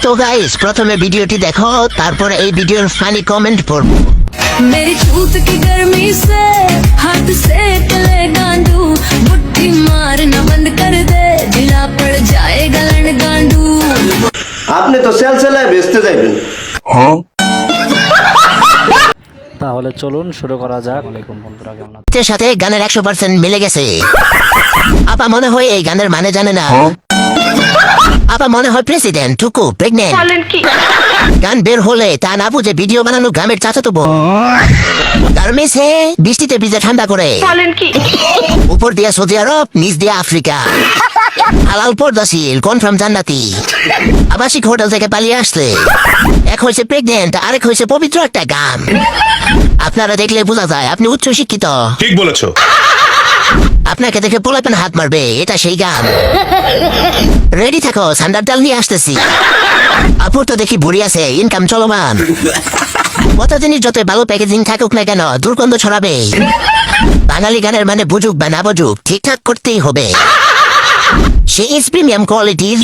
তো গাইস প্রথমে ভিডিওটি দেখো, তারপর এই ভিডিওর ফানি কমেন্ট পড়বো। मेरी छूत की गर्मी से हाथ सेक ले गांडू, मुट्ठी मारना बंद कर दे, ढीला पड़ जाएगा लन गांडू। আপনি তো সেলসেলায় বেচতে যাবেন। তাহলে চলুন শুরু করা যাক। আলাইকুম বন্ধুরা, কেমন আছেন? এর সাথে গানের 100% মিলে গেছে। আপা মনে হয় এই গানের মানে জানে না। আপা মনে হয় প্রেসিডেন্ট টুকু প্রেগনেন্ট। গান বের হলে তা না বুঝে ভিডিও বানানো গ্রামের চাচাতো বোন। গার্মেন্টসে বৃষ্টিতে ভিজে ঠান্ডা করে, উপর দিয়া সৌদি আরব, নিচ দিয়া আফ্রিকা। হালাল পর্দাশীল, কনফার্ম জান্নাতি। আবাসিক হোটেল থেকে পালিয়ে আসলে এক হয়েছে প্রেগনেন্ট, আরেক হয়েছে পবিত্র একটা গান। আপনারা দেখলে বোঝা যায় আপনি উচ্চ শিক্ষিত। ঠিক বলেছো। আপনাকে দেখে পোলাপেন হাত মারবে, এটা সেই গান। রেডি থাকো, সান্ডার ডাল নিয়ে আসতেছি। আপুর তো দেখি বুড়ি আছে, ইনকাম চলমান। কত জিনিস যত ভালো প্যাকেজিং থাকুক না কেন, দুর্গন্ধ ছড়াবে। বাঙালি গানের মানে বুঝুক বা না বুঝুক, ঠিকঠাক করতেই হবে। সে ইজ প্রিমিয়াম কোয়ালিটির।